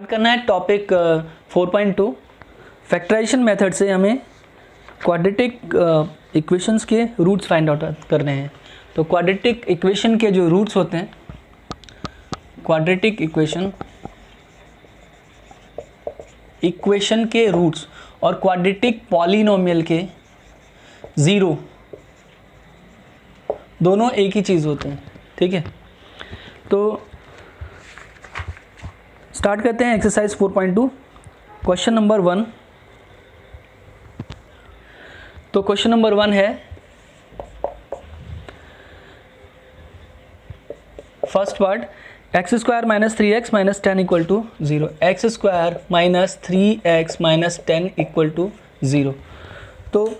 करना है topic 4.2 factorisation method से हमें क्वाड्रेटिक इक्वेशंस के रूट्स फाइंड आउट करने हैं। तो क्वाड्रेटिक इक्वेशन के जो रूट्स होते हैं, क्वाड्रेटिक इक्वेशन के रूट्स और क्वाड्रेटिक पॉलिनोमियल के ज़ीरो दोनों एक ही चीज़ होते हैं। ठीक है, तो स्टार्ट करते हैं एक्सरसाइज 4.2 क्वेश्चन नंबर 1। तो क्वेश्चन नंबर 1 है, first part, x square minus 3x minus 10 equal to 0। X square minus 3x minus 10 equal to 0। तो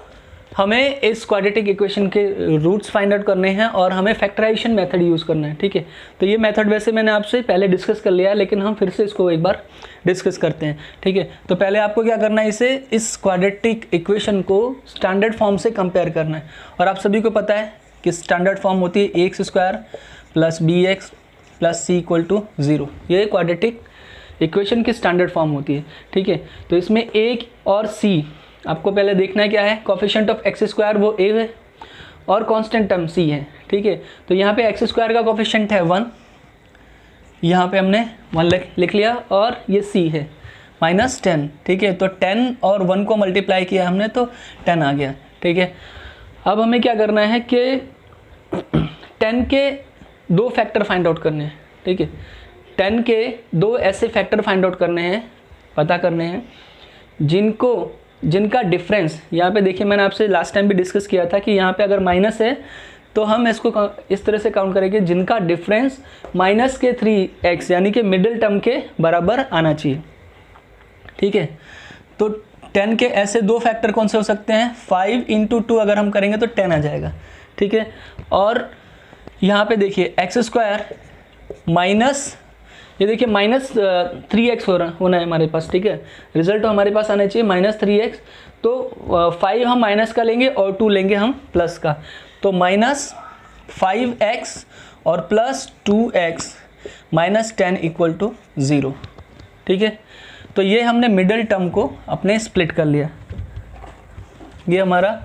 हमें इस क्वाड्रेटिक इक्वेशन के रूट्स फाइंड आउट करने हैं और हमें फैक्टराइजेशन मेथड यूज़ करना है। ठीक है, तो ये मेथड वैसे मैंने आपसे पहले डिस्कस कर लिया है, लेकिन हम फिर से इसको एक बार डिस्कस करते हैं। ठीक है, तो पहले आपको क्या करना है, इस क्वाड्रेटिक इक्वेशन को स्टैंडर्ड फॉर्म से कंपेयर करना है। और आप सभी को पता है कि स्टैंडर्ड फॉर्म होती है x square plus b x plus c equal to 0। ये क्वाड्रेटिक इक्वेशन की स्टैंडर्ड फॉर्म होती है। ठीक है, तो इसमें ए और सी आपको पहले देखना है क्या है, कोएफिशिएंट ऑफ एक्स स्क्वायर वो ए है और कांस्टेंट टर्म सी है। ठीक है, तो यहाँ पे एक्स स्क्वायर का कोएफिशिएंट है 1, यहाँ पे हमने 1 लिख लिया, और ये सी है माइनस 10। ठीक है, तो 10 और 1 को मल्टीप्लाई किया हमने तो 10 आ गया। ठीक है, अब हमें क्या करना है कि 10 के दो फैक्टर फाइंड आउट करने हैं। ठीक है, 10 के दो ऐसे फैक्टर फाइंड आउट करने हैं, पता करने हैं जिनका डिफरेंस, यहाँ पे देखिए मैंने आपसे लास्ट टाइम भी डिस्कस किया था कि यहाँ पे अगर माइनस है तो हम इसको इस तरह से काउंट करेंगे, जिनका डिफरेंस माइनस के 3x यानी कि मिडिल टर्म के बराबर आना चाहिए। ठीक है, तो 10 के ऐसे दो फैक्टर कौन से हो सकते हैं, 5 × 2 अगर हम करेंगे तो 10 आ जाएगा। ठीक है, और यहाँ पे देखिए एक्स स्क्वायर माइनस, ये देखिए माइनस 3x होना है हमारे पास। ठीक है, रिजल्ट तो हमारे पास आना चाहिए माइनस 3x। तो 5 हम माइनस का लेंगे और 2 लेंगे हम प्लस का, तो माइनस 5x और plus 2x minus 10 equal to 0। ठीक है, तो ये हमने मिडिल टर्म को अपने स्प्लिट कर लिया। ये हमारा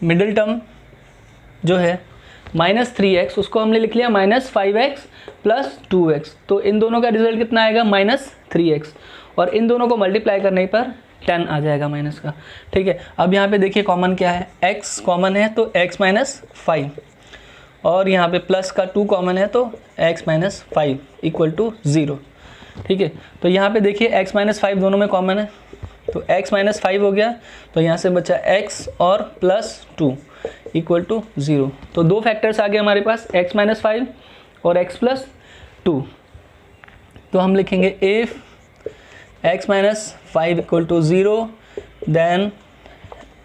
मिडिल टर्म जो है माइनस 3x, उसको हमने लिख लिया माइनस 5x प्लस 2x। तो इन दोनों का रिजल्ट कितना आएगा, माइनस 3x, और इन दोनों को मल्टीप्लाई करने पर 10 आ जाएगा माइनस का। ठीक है, अब यहाँ पे देखिए कॉमन क्या है, x कॉमन है तो x माइनस 5, और यहाँ पे प्लस का 2 कॉमन है तो x माइनस 5 इक्वल टू 0। ठीक है, तो यहाँ पे देखिए x माइनस 5 दोनों में कॉमन है, तो x माइनस 5 हो गया, तो यहाँ से बचा x और प्लस 2 इक्वल टू 0। तो दो फैक्टर्स आ गए हमारे पास, x माइनस 5 और x प्लस 2। तो हम लिखेंगे if x minus 5 equal to 0 then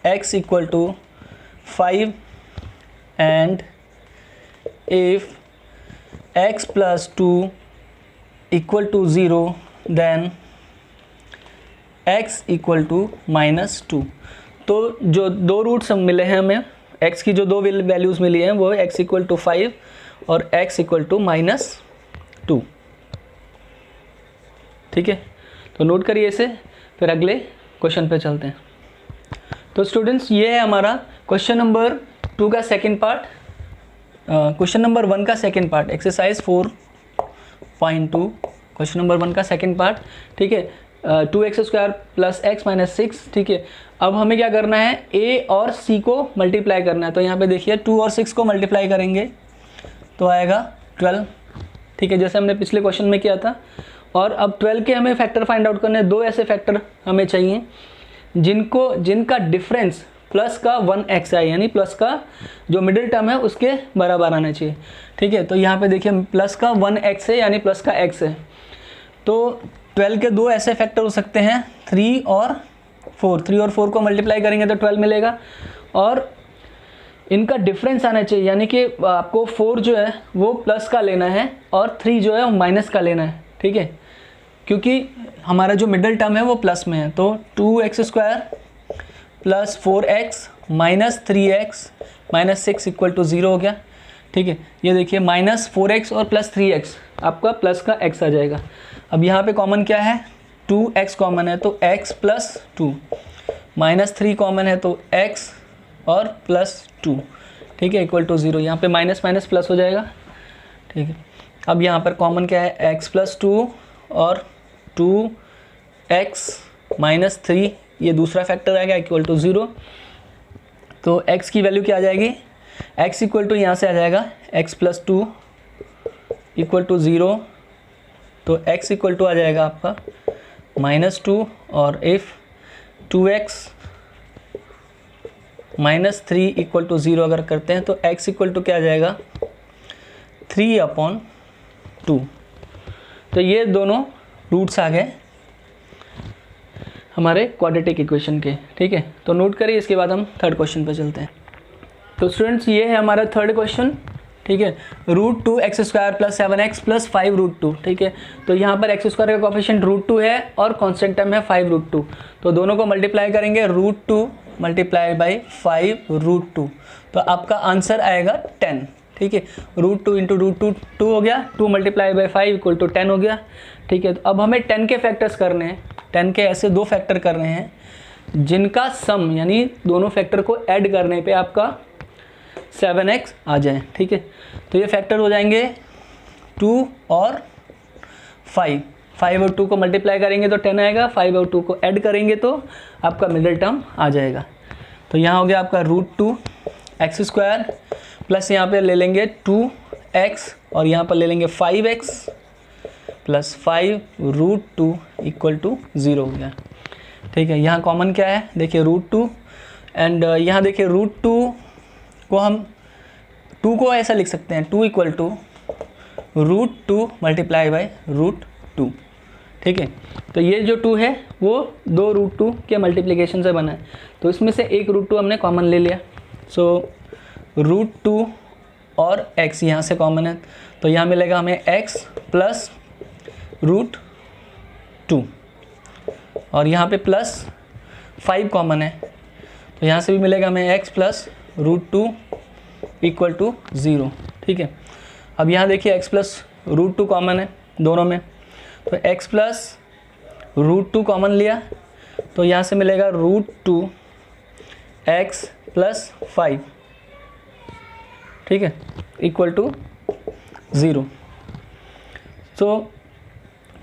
x equal to 5, and if x plus 2 equal to 0 then x equal to minus 2। तो जो दो रूट्स मिले हैं हमें, x की जो दो वैल्यूज़ मिली हैं वो x इक्वल टू 5 और x इक्वल टू माइनस 2। ठीक है, तो नोट करिए इसे, फिर अगले क्वेश्चन पे चलते हैं। तो स्टूडेंट्स, ये है हमारा क्वेश्चन नंबर 2 का सेकंड पार्ट, क्वेश्चन नंबर 1 का second part, exercise 4.2 question number 1 का सेकंड पार्ट। ठीक है, 2x square plus x minus 6। ठीक है, अब हमें क्या करना है, a और c को मल्टीप्लाई करना है। तो यहाँ पे देखिए 2 और 6 को मल्टीप्लाई करेंगे तो आएगा 12। ठीक है, जैसे हमने पिछले क्वेश्चन में किया था। और अब 12 के हमें फैक्टर फाइंड आउट करने हैं, दो ऐसे फैक्टर हमें चाहिए जिनका डिफरेंस प्लस का 1x है, यानी प्लस का जो मिडिल टर्म है उसके बराबर आना चाहिए। ठीक है, तो यहाँ पे देखिए प्लस का 1x है यानी प्लस का x है। तो 12 के दो ऐसे फैक्टर हो सकते हैं 3 और 4। 3 और 4 को मल्टीप्लाई करेंगे तो 12 मिलेगा, और इनका डिफरेंस आना चाहिए, यानी कि आपको 4 जो है वो प्लस का लेना है और 3 जो है वो माइनस का लेना है। ठीक है, क्योंकि हमारा जो मिडिल टर्म है वो प्लस में है। तो 2x square plus 4x minus 3x minus 6 equal to 0 हो गया। ठीक है, ये देखिए -4x और +3x, आपका प्लस का x आ जाएगा। अब यहाँ पे कॉमन क्या है, 2x कॉमन है तो x + 2, -3 कॉमन है तो x और +2, ठीक है, इक्वल टू 0। यहाँ पे माइनस माइनस प्लस हो जाएगा, ठीक है। अब यहाँ पर कॉमन क्या है, x + 2 और 2x - 3, ये दूसरा फैक्टर आएगा, इक्वल टू 0। तो x की वैल्यू क्या आ जाएगी, x इक्वल टू यहाँ से आ जाएगा x + 2 इक्वल टू 0, तो x इक्वल टू आ जाएगा आपका -2, और इफ़ 2x - 3 इक्वल टू 0 अगर करते हैं तो x इक्वल टू क्या आ जाएगा, 3/2। तो ये दोनों रूट्स आ गए हमारे क्वाड्रेटिक इक्वेशन के, ठीक है। तो नोट करिए, इसके बाद हम थर्ड क्वेश्चन पे चलते हैं। तो स्टूडेंट्स ये है हमारा थर्ड क्वेश्चन, ठीक है। √2x² + 7x + 5√2, ठीक है। तो यहाँ पर x² का कोफिशिएंट √2 है और कांस्टेंट टर्म है 5√2, तो दोनों को मल्टीप्लाई करेंगे, √2 × 5√2, तो आपका आंसर आएगा 10, ठीक है। √2 × √2 2 हो गया, 2 × 5 = 10 हो गया, ठीक है। तो अब हमें 10 के फैक्टर्स करने हैं, 10 के ऐसे 2 फैक्टर करने हैं जिनका सम यानी दोनों फैक्टर को ऐड करने पे आपका 7x आ जाए, ठीक है। तो ये फैक्टर हो जाएंगे 2 और 5, 5 और 2 को मल्टीप्लाई करेंगे तो 10 आएगा, 5 और 2 को ऐड करेंगे तो आपका मिडिल टर्म आ जाएगा। तो यहाँ हो गया आपका √2x² प्लस यहाँ पे ले लेंगे 2x और यहाँ पर ले लेंगे 5x + 5√2 = 0 हो गया, ठीक है। यहाँ कॉमन क्या है, देखिए √2 एंड यहाँ देखिए √2 को हम 2 को ऐसा लिख सकते हैं, 2 = √2 × √2, ठीक है। तो ये जो 2 है वो 2 √2 के मल्टीप्लिकेशन से बना है, तो इसमें से एक √2 हमने कॉमन ले लिया, सो √2 और x यहाँ से कॉमन है, तो यहाँ मिलेगा हमें x + √2 और यहाँ पे +5 कॉमन है, तो यहाँ से भी मिलेगा हमें x + √2 = 0, ठीक है। अब यहाँ देखिए x + √2 कॉमन है दोनों में, तो x + √2 कॉमन लिया तो यहाँ से मिलेगा √2x + 5, ठीक है, = 0। तो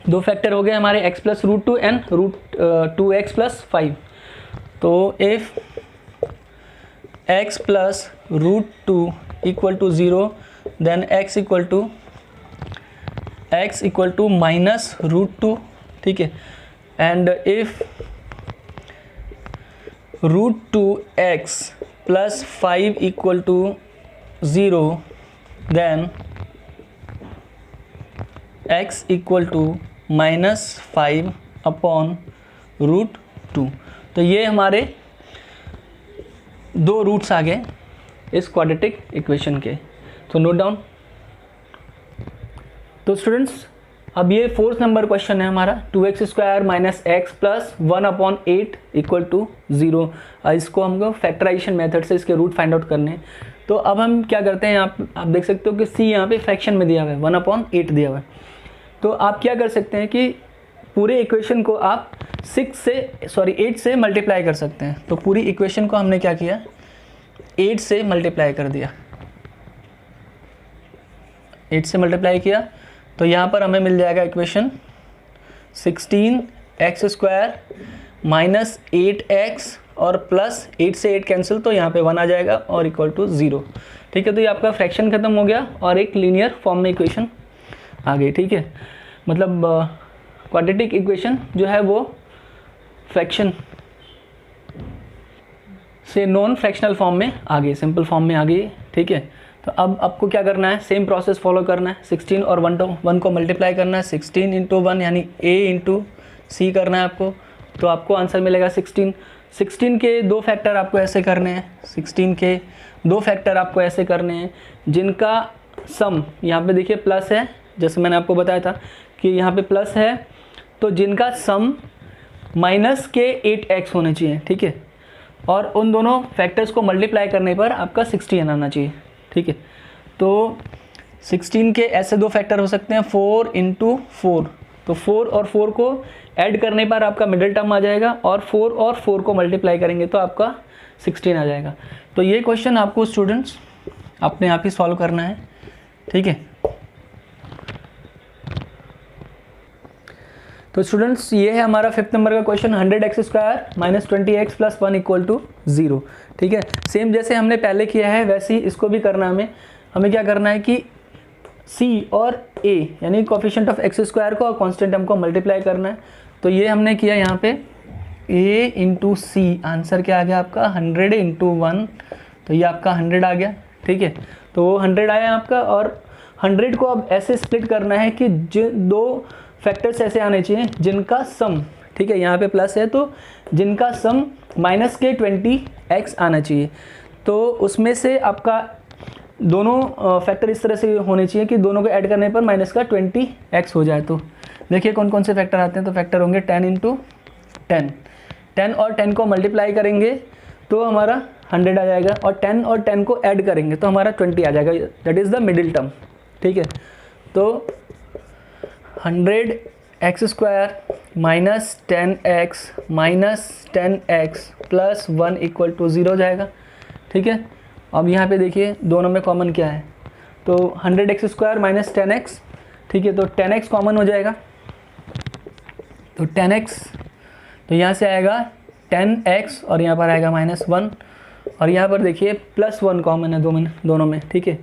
2 फैक्टर हो गए हमारे x + √2 एंड √2x + 5। तो इफ़ x + √2 = 0 देन x = -√2, ठीक है। And if √2x + 5 = 0 then x = -5/√2। तो ये हमारे 2 रूट्स आ गए इस क्वाड्रेटिक इक्वेशन के, तो नोट डाउन। तो स्टूडेंट्स अब ये 4th नंबर क्वेश्चन है हमारा, 2x² - x + 1/8 = 0। इसको हमको फैक्टराइजेशन मेथड से इसके रूट फाइंड आउट करने हैं। तो अब हम क्या करते हैं, आप देख सकते हो कि c यहाँ पे फ्रैक्शन में दिया हुआ है, 1/8 दिया हुआ है। तो आप क्या कर सकते हैं कि पूरे इक्वेशन को आप 8 से मल्टीप्लाई कर सकते हैं। तो पूरी इक्वेशन को हमने क्या किया, 8 से मल्टीप्लाई कर दिया, 8 से मल्टीप्लाई किया, तो यहाँ पर हमें मिल जाएगा इक्वेशन 16x² - 8x और प्लस 8 से 8 कैंसिल, तो यहाँ पे 1 आ जाएगा और = 0, ठीक है। तो ये आपका फ्रैक्शन खत्म हो गया और एक लीनियर फॉर्म में इक्वेशन आ गई, ठीक है। मतलब क्वाड्रेटिक इक्वेशन जो है वो फ्रैक्शन से नॉन फ्रैक्शनल फॉर्म में आ गई, सिंपल फॉर्म में आ गई, ठीक है। तो अब आपको क्या करना है, सेम प्रोसेस फॉलो करना है, 16 और 1 को मल्टीप्लाई करना है, 16 × 1 यानी a × c करना है आपको, तो आपको आंसर मिलेगा 16। 16 के 2 फैक्टर आपको ऐसे करने हैं, 16 के 2 फैक्टर आपको ऐसे करने हैं जिनका सम यहाँ पे देखिए प्लस है, जैसे मैंने आपको बताया था कि यहाँ पे प्लस है, तो जिनका सम माइनस के 8x होने चाहिए, ठीक है। और उन दोनों फैक्टर्स को मल्टीप्लाई करने पर आपका 16 आना चाहिए, ठीक है। तो 16 के ऐसे दो फैक्टर हो सकते हैं 4 × 4, तो 4 और 4 को ऐड करने पर आपका मिडिल टर्म आ जाएगा और 4 और 4 को मल्टीप्लाई करेंगे तो आपका 16 आ जाएगा। तो ये क्वेश्चन आपको स्टूडेंट्स अपने आप ही सॉल्व करना है, ठीक है। तो स्टूडेंट्स ये है हमारा 5th नंबर का क्वेश्चन, 100x² - 20x + 1 = 0, ठीक है। सेम जैसे हमने पहले किया है वैसे ही इसको भी करना है। हमें क्या करना है कि c और a यानी कोफिशिएंट ऑफ x² को और कांस्टेंट टर्म को मल्टीप्लाई करना है। तो ये हमने किया यहाँ पे a × c, आंसर क्या आ गया आपका 100 × 1, तो ये आपका 100 आ गया, ठीक है। तो वो 100 आया आपका, और 100 को अब ऐसे स्प्लिट करना है कि दो फैक्टर्स ऐसे आने चाहिए जिनका सम, ठीक है, यहाँ पे प्लस है तो जिनका सम माइनस के 20x आना चाहिए। तो उसमें से आपका दोनों फैक्टर इस तरह से होने चाहिए कि दोनों को ऐड करने पर माइनस का 20x हो जाए। तो देखिए कौन कौन से फैक्टर आते हैं। तो फैक्टर होंगे 10 × 10, 10 और 10 को मल्टीप्लाई करेंगे तो हमारा 100 आ जाएगा, और 10 और 10 को ऐड करेंगे तो हमारा 20 आ जाएगा, that is the middle term, ठीक है। तो 100x² - 10x - 10x + 1 = 0 हो जाएगा, ठीक है। अब यहाँ पे देखिए दोनों में कॉमन क्या है, तो 100x² - 10x, ठीक है, तो 10x कॉमन हो जाएगा, तो 10x, तो यहाँ से आएगा 10x और यहाँ पर आएगा -1, और यहाँ पर देखिए +1 कॉमन है दोनों में, ठीक है,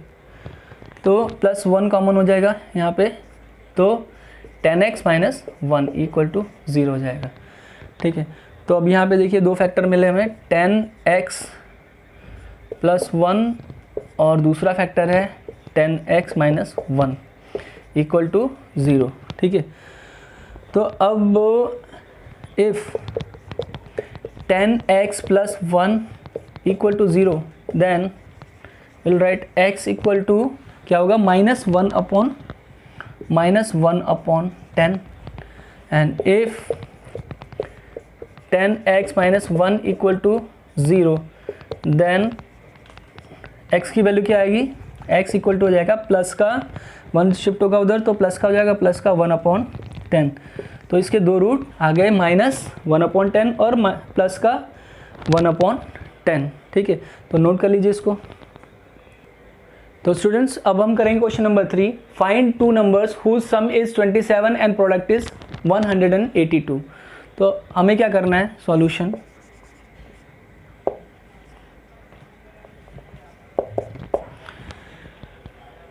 तो +1 कॉमन हो जाएगा यहाँ पे, तो 10x - 1 = 0 हो जाएगा, ठीक है। तो अब यहाँ पे देखिए दो फैक्टर मिले हमें, 10x + 1 और दूसरा फैक्टर है 10x - 1 = 0, ठीक है। तो अब if 10x + 1 = 0, then will write x = क्या होगा -1/10, and if 10x - 1 = 0, then x की वैल्यू क्या आएगी, x = हो जाएगा प्लस का 1 शिफ्ट होगा उधर, तो प्लस का हो जाएगा प्लस का 1/10। तो इसके दो रूट आ गए -1/10 और प्लस का 1/10, ठीक है। तो नोट कर लीजिए इसको। तो स्टूडेंट्स अब हम करेंगे question number 3, find two numbers whose sum is 27 and product is 182। तो हमें क्या करना है, सॉल्यूशन,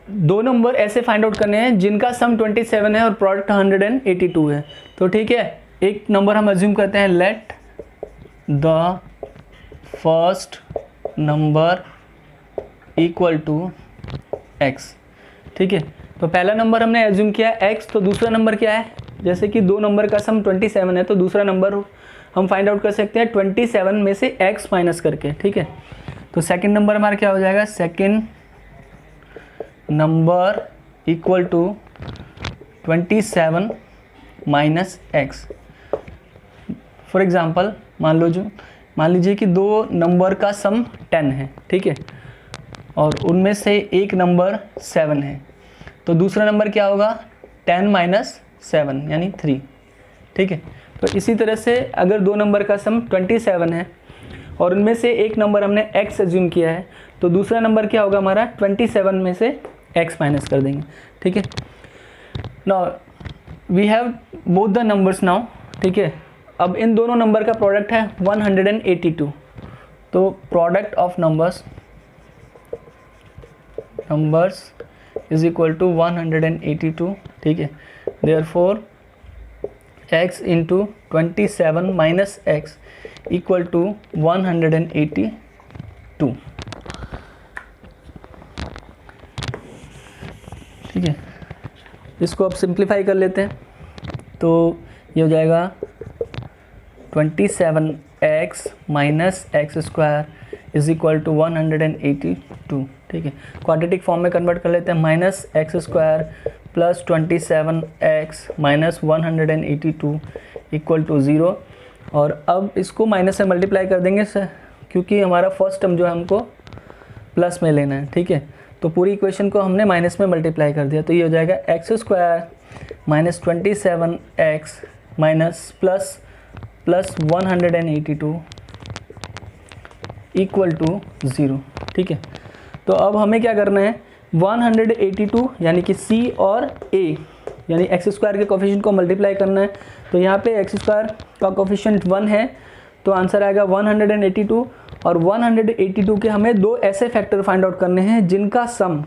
दो नंबर ऐसे फाइंड आउट करने हैं जिनका सम 27 है और प्रोडक्ट 182 है। तो ठीक है, एक नंबर हम अज्यूम करते हैं, let the first number equal to x, ठीक है। तो पहला नंबर हमने एज्यूम किया x, तो दूसरा नंबर क्या है, जैसे कि दो नंबर का सम 27 है तो दूसरा नंबर हम फाइंड आउट कर सकते हैं 27 में से x माइनस करके, ठीक है। तो सेकंड नंबर हमारा क्या हो जाएगा, second number equal to 27 minus x। For example मान लीजिए कि दो नंबर का सम 10 है, ठीक है, और उनमें से एक नंबर 7 है, तो दूसरा नंबर क्या होगा 10 माइनस 7 यानी 3, ठीक है। तो इसी तरह से अगर दो नंबर का सम 27 है और उनमें से एक नंबर हमने x एज्यूम किया है, तो दूसरा नंबर क्या होगा हमारा 27 में से x माइनस कर देंगे, ठीक है। Now we have both the numbers now, ठीक है। अब इन दोनों नंबर का प्रोडक्ट है 182, तो product of numbers is equal to 182, ठीक है। Therefore x into 27 minus x equal to 182, ठीक है। इसको अब सिंप्लीफाई कर लेते हैं, तो ये हो जाएगा 27x minus x² is equal to 182, ठीक है। क्वाड्रेटिक फॉर्म में कन्वर्ट कर लेते हैं, minus x² plus 27x minus 182 equal to 0, और अब इसको माइनस से मल्टीप्लाई कर देंगे क्योंकि हमारा फर्स्ट टर्म जो है हमको प्लस में लेना है, ठीक है। तो पूरी इक्वेशन को हमने माइनस में मल्टीप्लाई कर दिया, तो ये हो जाएगा x square minus 27x minus plus 182 equal to 0। ठीक है, तो अब हमें क्या करना है, 182 यानी कि c और a यानी एक्स स्क्वायर के कोफिशिएंट को मल्टीप्लाई करना है। तो यहाँ पे एक्स स्क्वायर का कोफिशिएंट 1 है, तो आंसर आएगा 182। और 182 के हमें दो ऐसे फैक्टर फाइंड आउट करने हैं जिनका सम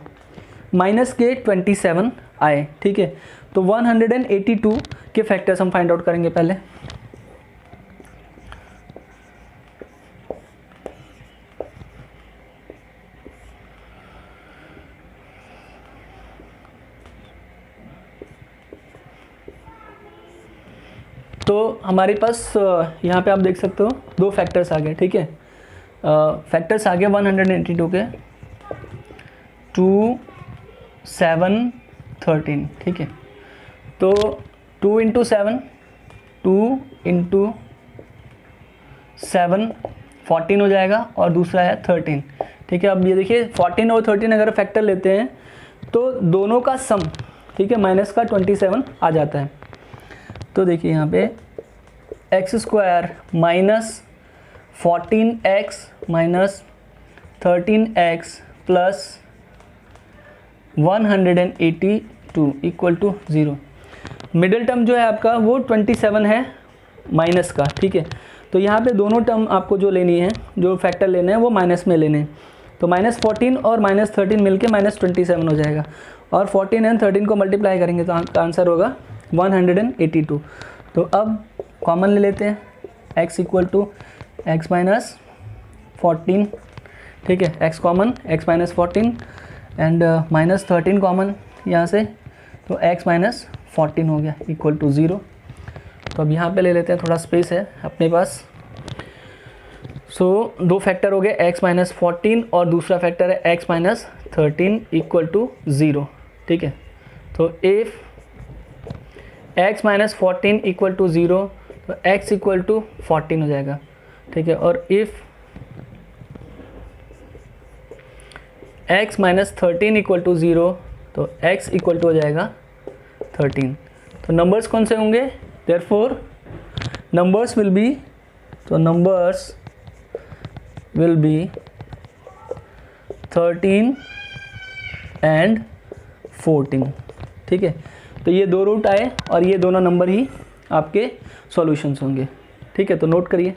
माइनस के 27 आए। ठीक है, तो 182 के फैक्टर्स हम फाइंड आउट करेंगे पहले। तो हमारे पास यहाँ पे आप देख सकते हो दो फैक्टर्स आ गए। ठीक है, फैक्टर्स आ गए 182 के 2, 7, 13। ठीक है, तो 2 इंटू 7, 2 इंटू 7 14 हो जाएगा और दूसरा है 13। ठीक है, अब ये देखिए 14 और 13 अगर फैक्टर लेते हैं तो दोनों का सम, ठीक है, माइनस का 27 आ जाता है। तो देखिए यहाँ पे x square minus 14x minus 13x plus 182 equal to 0। Middle term जो है आपका वो 27 है माइनस का। ठीक है, तो यहाँ पे दोनों टर्म आपको जो लेनी है, जो फैक्टर लेने हैं वो माइनस में लेने हैं। तो माइनस 14 और माइनस 13 मिलके माइनस 27 हो जाएगा, और 14 एंड 13 को मल्टीप्लाई करेंगे तो आंसर होगा 182। तो अब कॉमन ले लेते हैं, x equal to x minus 14। ठीक है, x common, x minus 14 and minus 13 common यहाँ से, तो x माइनस 14 हो गया इक्वल टू 0। तो अब यहाँ पे ले लेते हैं, थोड़ा स्पेस है अपने पास। सो दो फैक्टर हो गए x माइनस 14 और दूसरा फैक्टर है x माइनस 13 इक्वल टू 0। ठीक है, तो if x minus 14 equal to 0 तो x इक्वल टू 14 हो जाएगा। ठीक है, और if x minus 13 equal to 0 तो x इक्वल टू हो जाएगा 13। तो नंबर्स कौन से होंगे, देयरफॉर नंबर्स विल बी, तो नंबर्स विल बी 13 एंड 14। ठीक है, तो ये दो रूट आए और ये दोनों नंबर ही आपके सॉल्यूशंस होंगे। ठीक है, तो नोट करिए।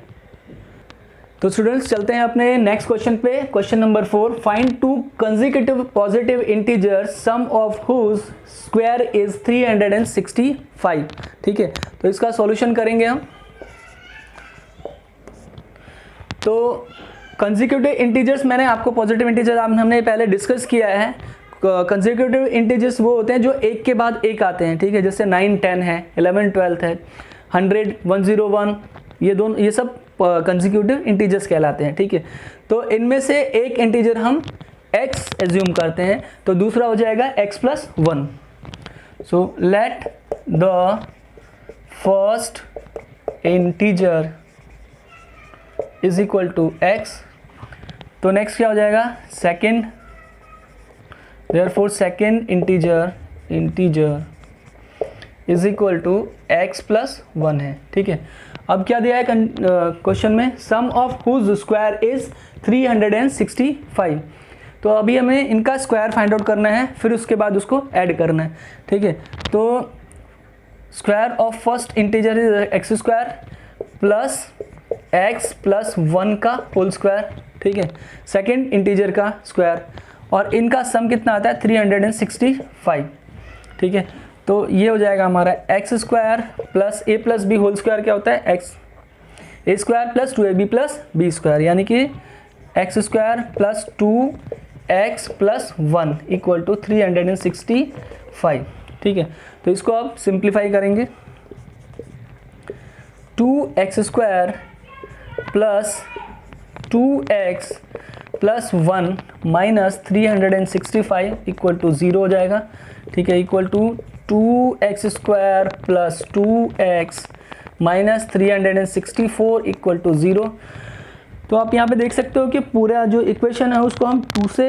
तो स्टूडेंट्स चलते हैं अपने नेक्स्ट क्वेश्चन पे। Question number 4, find two consecutive positive integers sum of whose square is 365। ठीक है, तो इसका सॉल्यूशन करेंगे हम। तो कंसेक्यूटिव इंटीजर्स, मैंने आपको पॉजिटिव इंटीजर्स हमने पहले डिस्कस किया है। कंसेक्यूटिव इंटीजर्स वो होते हैं जो एक के बाद एक आते हैं। ठीक है, जैसे 9, 10 है, 11, 12 है, 100, 101, ये दोनों, ये सब कंसेक्यूटिव इंटीजर्स कहलाते हैं। ठीक है, तो इनमें से एक इंटीजर हम x एज्यूम करते हैं, तो दूसरा हो जाएगा x plus 1। So let the first integer is equal to x। तो नेक्स्ट क्या हो जाएगा, second, therefore second integer is equal to x plus 1 है। ठीक है, अब क्या दिया है क्वेश्चन में, sum of whose square is 365। तो अभी हमें इनका स्क्वायर फाइंड आउट करना है, फिर उसके बाद उसको ऐड करना है। ठीक है, तो square of first integer is x square plus x plus 1 का होल स्क्वायर। ठीक है, सेकेंड इंटीजर का स्क्वायर, और इनका सम कितना आता है 365। ठीक है, तो ये हो जाएगा हमारा x square plus a plus b whole square. क्या होता है, x a square plus 2ab plus b square, यानी कि x square plus 2x plus 1 equal to 365। ठीक है, तो इसको आप सिंप्लीफाई करेंगे, 2x square plus 2x plus 1 minus 365 equal to 0 हो जाएगा। ठीक है, equal to 2x square plus 2x minus 364 equal to 0। तो आप यहाँ पे देख सकते हो कि पूरा जो इक्वेशन है उसको हम 2 से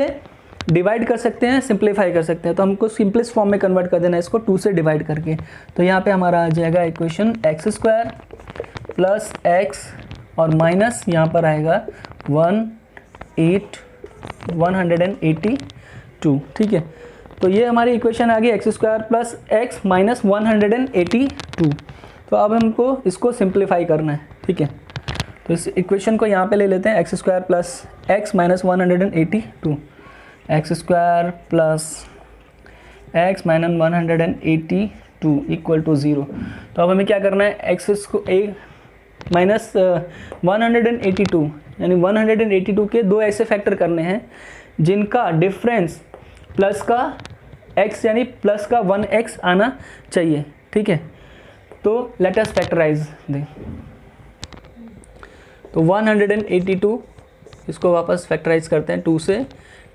डिवाइड कर सकते हैं, सिंप्लीफाई कर सकते हैं। तो हमको सिंपलेस्ट फॉर्म में कन्वर्ट कर देना है इसको 2 से डिवाइड करके। तो यहाँ पे हमारा आ जाएगा equation x square plus x और माइनस यहाँ पर आएगा 182, ठीक है। तो ये हमारी इक्वेशन आ गई x square plus x minus 182। तो अब हमको इसको सिंप्लीफाई करना है, ठीक है। तो इस इक्वेशन को यहाँ पे ले लेते हैं, x square plus x minus 182, x square plus x minus 182 equal to 0। तो अब हमें क्या करना है, एक्स को माइनस 182 यानी 182 के दो ऐसे फैक्टर करने हैं जिनका डिफरेंस प्लस का x यानी प्लस का 1x आना चाहिए, ठीक है। तो लेट अस फैक्टराइज दें। तो 182 इसको वापस फैक्टराइज करते हैं 2 से,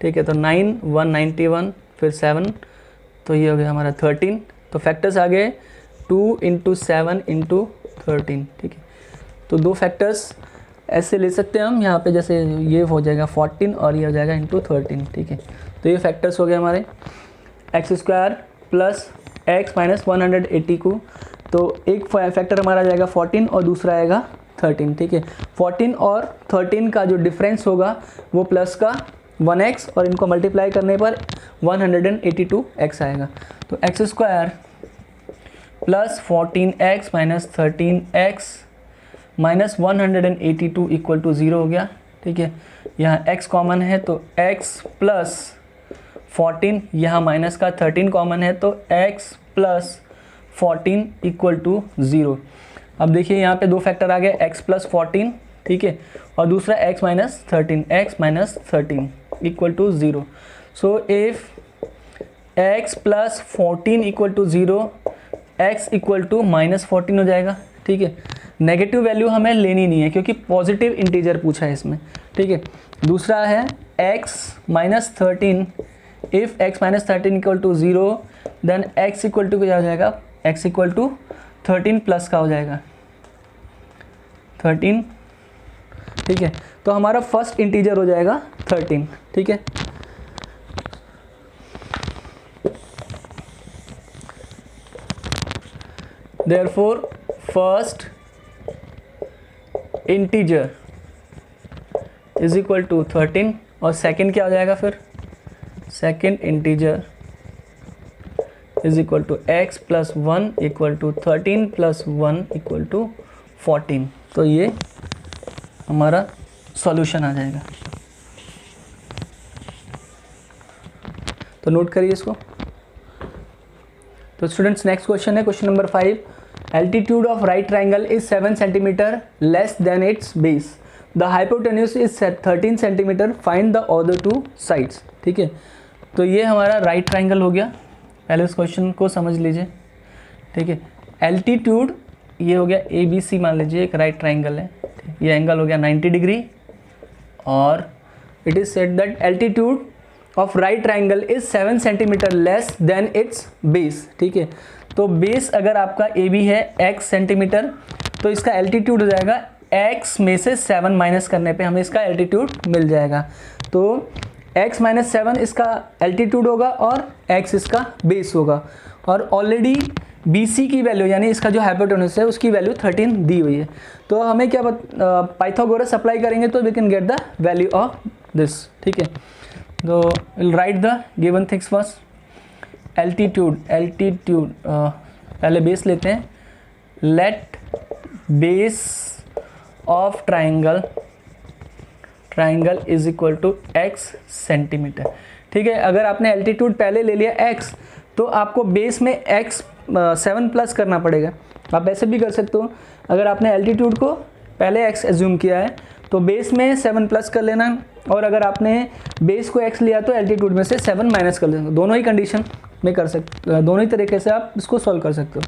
ठीक है। तो 9 191 फिर 7, तो ये हो गया हमारा 13। तो फैक्टर्स आ गए 2 × 7 × 13, ठीक है। तो दो फैक्टर्स ऐसे ले सकते हैं हम यहाँ पे, जैसे ये हो जाएगा 14 और ये हो जाएगा × 13, ठीक है। तो ये फैक्टर्स हो गए हमारे x square plus x minus 180 को। तो एक फैक्टर हमारा आ जाएगा 14 और दूसरा आएगा 13, ठीक है। 14 और 13 का जो डिफरेंस होगा वो प्लस का 1x और इनको मल्टीप्लाई करने पर 182x आएगा। तो x square plus 14x minus 13x minus 182 equal to 0 हो गया, ठीक है। यहाँ x कॉमन है तो x प्लस 14, यहाँ माइनस का 13 कॉमन है तो x प्लस 14 इक्वल टू 0। अब देखिए यहाँ पे दो फैक्टर आ गए x प्लस 14, ठीक है, और दूसरा x minus 13 equal to 0। So if x plus 14 equal to 0, x equal to minus 14 हो जाएगा, ठीक है। नेगेटिव वैल्यू हमें लेनी नहीं है क्योंकि पॉजिटिव इंटीजर पूछा है इसमें, ठीक है। दूसरा है x minus 13, if x minus 13 equal to 0 then x equal to क्या हो जाएगा, x इक्वल टू 13 प्लस का हो जाएगा 13, ठीक है। तो हमारा फर्स्ट इंटीजर हो जाएगा 13, ठीक है। Therefore first integer is equal to 13 और सेकंड क्या हो जाएगा, फिर second integer is equal to x plus 1 equal to 13 plus 1 equal to 14। तो ये हमारा सॉल्यूशन आ जाएगा। तो नोट करिए इसको। तो स्टूडेंट्स नेक्स्ट क्वेश्चन है question number 5। Altitude of right triangle is 7 centimetre less than it's base, the hypotenuse is 13 centimetre, find the other 2 sides, ठीक है। तो ये हमारा राइट ट्राइंगल हो गया। पहले इस क्वेश्चन को समझ लीजिए, ठीक है। एल्टीट्यूड ये हो गया ABC, मान लीजिए एक राइट ट्राइंगल है, ये एंगल हो गया 90 डिग्री और it is said that altitude of right triangle is 7 centimetre less than it's base, ठीक है। तो बेस अगर आपका AB है x सेंटीमीटर तो इसका एल्टीट्यूड हो जाएगा x में से 7 माइनस करने पे हमें इसका एल्टीट्यूड मिल जाएगा। तो x माइनस 7 इसका एल्टीट्यूड होगा और x इसका बेस होगा और ऑलरेडी BC की वैल्यू यानी इसका जो हाइपोटेन्यूज है उसकी वैल्यू 13 दी हुई है। तो हमें क्या पाइथागोरस अप्लाई करेंगे तो we can get the value of this, ठीक है। तो will write the given things first. Altitude पहले बेस लेते हैं। Let base of triangle is equal to x centimetre, ठीक है। अगर आपने एल्टीट्यूड पहले ले लिया x तो आपको बेस में x 7 प्लस करना पड़ेगा। आप ऐसे भी कर सकते हो, अगर आपने एल्टीट्यूड को पहले x एज्यूम किया है तो बेस में 7 प्लस कर लेना और अगर आपने बेस को x लिया तो एल्टीट्यूड में से 7 माइनस कर लेना। दोनों ही कंडीशन में कर सकते, दोनों ही तरीके से आप इसको सॉल्व कर सकते हो।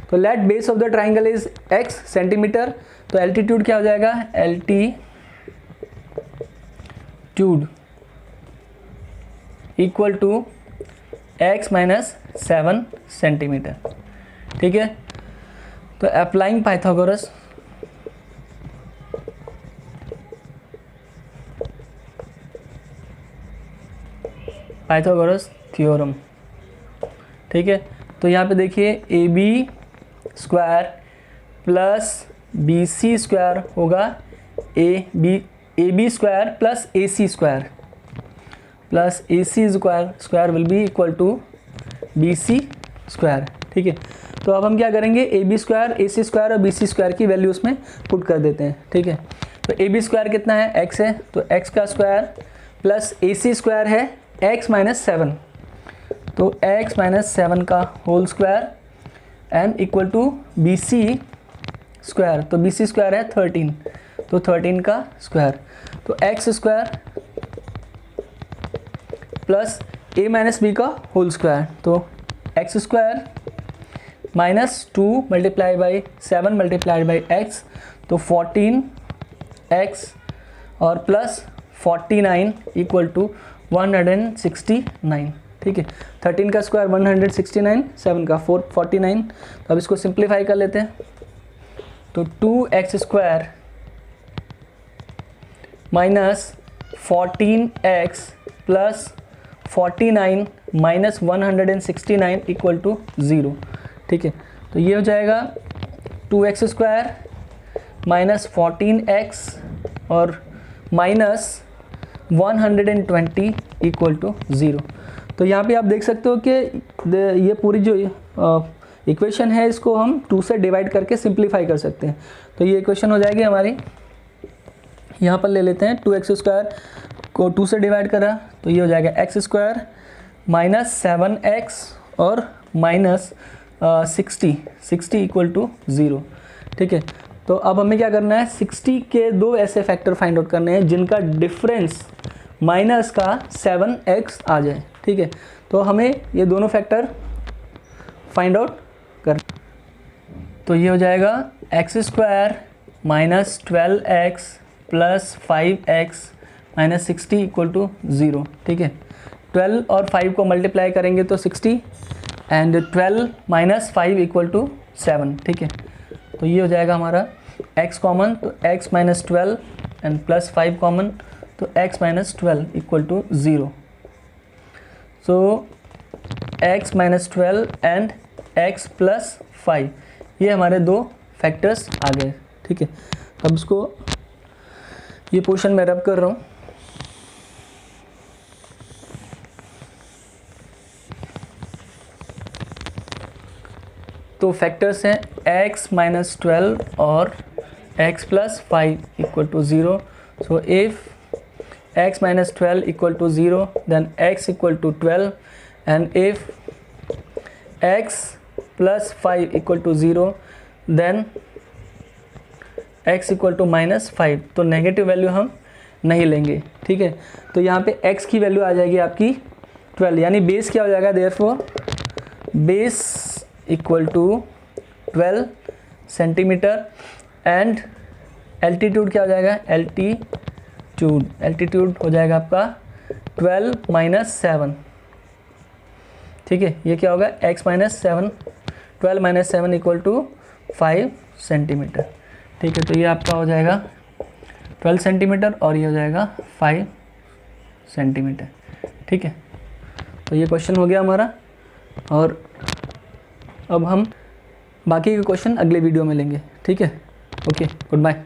तो let base of the triangle is x centimetre, तो एल्टीट्यूड क्या हो जाएगा, altitude equal to x minus 7 centimetre, ठीक है। तो अप्लाइंग पाइथागोरस, पाइथागोरस थ्योरम। ठीक है, तो यहाँ पे देखिए A B square plus B C square होगा A B square plus A C square plus A C square will be equal to B C square. ठीक है, तो अब हम क्या करेंगे, A B square, A C square और B सी square की वैल्यू उसमें पुट कर देते हैं। ठीक है, तो ए बी स्क्वायर कितना है, एक्स है, तो एक्स का स्क्वायर प्लस ए सी स्क्वायर है एक्स माइनस 7, तो एक्स माइनस 7 का whole square and equal to B C square, तो बी सी स्क्वायर है 13, तो 13 का स्क्वायर, तो x square plus a minus b का होल स्क्वायर, तो x square minus 2 multiply by 7 multiplied by x, तो 14 एक्स और प्लस 49 इक्वल टू 169। ठीक है, 13 का स्क्वायर 169, 7 का 49, तो अब इसको सिंप्लीफाई कर लेते हैं, तो 2x square minus 14x plus 49 minus 169 equal to 0। ठीक है, तो ये हो जाएगा 2x स्क्वायर माइनस 14x और माइनस 120 इक्वल टू 0। तो यहाँ पे आप देख सकते हो कि ये पूरी जो इक्वेशन है इसको हम 2 से डिवाइड करके सिंप्लीफाई कर सकते हैं। तो ये इक्वेशन हो जाएगी हमारी, यहाँ पर ले लेते हैं 2x स्क्वायर को 2 से डिवाइड करा, तो ये हो जाएगा एक्स स्क्वायर माइनस 7x और माइनस 60 इक्वल टू 0। ठीक है, तो अब हमें क्या करना है, 60 के दो ऐसे फैक्टर फाइंड आउट करने हैं जिनका डिफरेंस माइनस का 7x आ जाए। ठीक है, तो हमें ये दोनों फैक्टर फाइंड आउट कर, तो ये हो जाएगा x square minus 12x plus 5x minus 60 equal to 0। ठीक है, 12 और 5 को मल्टीप्लाई करेंगे तो 60 एंड 12 माइनस 5 इक्वल टू 7। ठीक है, तो ये हो जाएगा हमारा x कॉमन, तो x minus 12 and plus 5 common, तो x minus 12 equal to 0। So x minus 12 and x plus 5, ये हमारे दो फैक्टर्स आ गए। ठीक है, अब इसको ये पोर्शन मैं रब कर रहा हूँ, तो फैक्टर्स हैं x माइनस 12 और x plus 5 equal to 0। So if x minus 12 equal to 0 then x equal to 12 and if x plus 5 equal to 0 then x equal to minus 5, तो नेगेटिव वैल्यू हम नहीं लेंगे। ठीक है, तो यहाँ पे x की वैल्यू आ जाएगी आपकी 12, यानी बेस क्या हो जाएगा, therefore base equal to 12 centimetre and altitude क्या हो जाएगा, एल्टीट्यूड हो जाएगा आपका 12 माइनस 7। ठीक है, ये क्या होगा, x minus 7, 12 minus 7 equal to 5 centimetre. ठीक है, तो ये आपका हो जाएगा 12 सेंटीमीटर और ये हो जाएगा 5 सेंटीमीटर। ठीक है, तो ये क्वेश्चन हो गया हमारा, और अब हम बाकी के क्वेश्चन अगले वीडियो में लेंगे। ठीक है, ओके, गुड बाय।